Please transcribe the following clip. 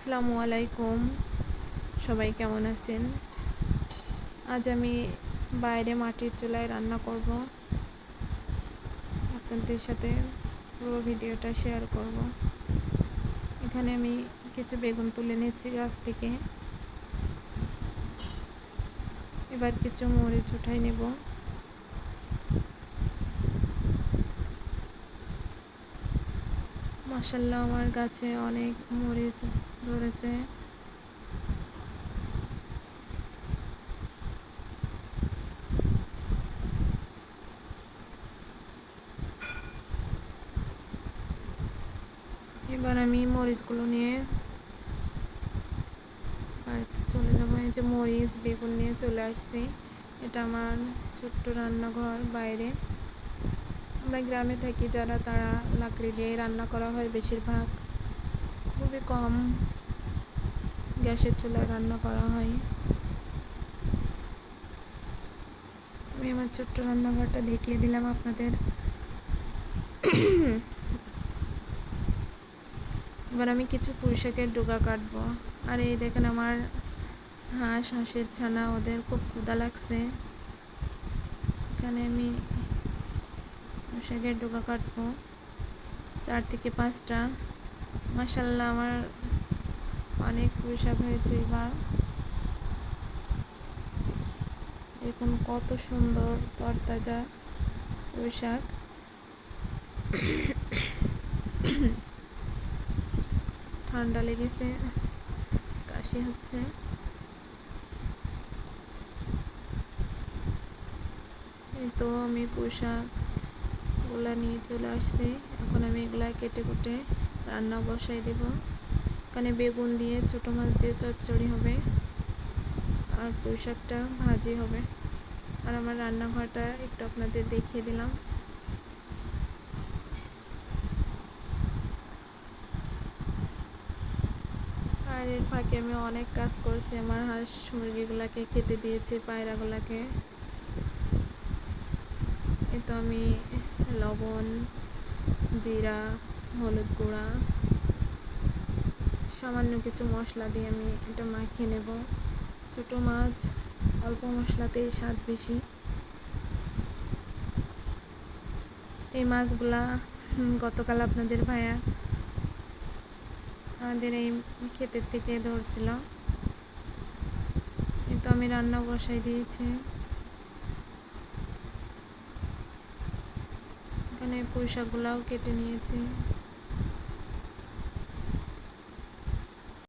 আসসালামু আলাইকুম, সবাই কেমন আছেন? আজ আমি বাইরে মাটির চুলায় রান্না করব। আপনাদের সাথে পুরো ভিডিওটা শেয়ার করব। এখানে আমি কিছু বেগুন তুলে নিচ্ছি গাছ থেকে। এবার কিছু মরিচ উঠাই নেব। মাশাআল্লাহ, আমার গাছে অনেক মরিচ ধরেছে। এবার আমি মরিচগুলো নিয়ে বাড়িতে চলে যাবো। এই যে মরিচ বেগুন নিয়ে চলে আসছি। এটা আমার ছোট্ট রান্নাঘর বাইরে। আমরা গ্রামে থাকি যারা, তারা লাকড়ি দিয়ে রান্না করা হয় বেশিরভাগ। খুবই কম গ্যাসের চুলায় রান্না করা হয়। আমি আমার ছোট্ট রান্নাঘরটা দেখিয়ে দিলাম আপনাদের। এবার আমি কিছু পুঁইশাকের ডগা কাটবো। আর এই দেখেন আমার হাঁসের ছানা, ওদের খুব ক্ষুধা লাগছে। এখানে আমি পুঁইশাকের ডগা কাটবো 4 থেকে 5টা। মাশাআল্লাহ, আমার অনেক পুঁইশাক হয়েছে। এবার দেখুন কত সুন্দর তরতাজা পুঁইশাক। ঠান্ডা লেগেছে, কাশি হচ্ছে। এই তো আমি পুঁইশাকগুলা নিয়ে চলে আসছি। এখন আমি এগুলা কেটে কুটে রান্না বসাই দেব। এখানে বেগুন দিয়ে, ছোটো মাছ দিয়ে চচ্চড়ি হবে, আর পুঁইশাকটা ভাজি হবে। আর আমার রান্নাঘরটা একটু আপনাদের দেখিয়ে দিলাম। আর এর ফাঁকে আমি অনেক কাজ করছি। আমার হাঁস মুরগিগুলাকে খেতে দিয়েছি, পায়রাগুলাকে। এই তো আমি লবণ, জিরা, হলুদ গুঁড়া, সামান্য কিছু মশলা দিয়ে আমি এটা মাখিয়ে নেব। ছোটো মাছ, অল্প মশলাতেই স্বাদ বেশি। এই মাছগুলা গতকাল আপনাদের ভাইয়া আমাদের এই ক্ষেতের থেকে ধরছিল। কিন্তু আমি রান্না বসাই দিয়েছি। এখানে পুঁইশাকগুলাও কেটে নিয়েছি।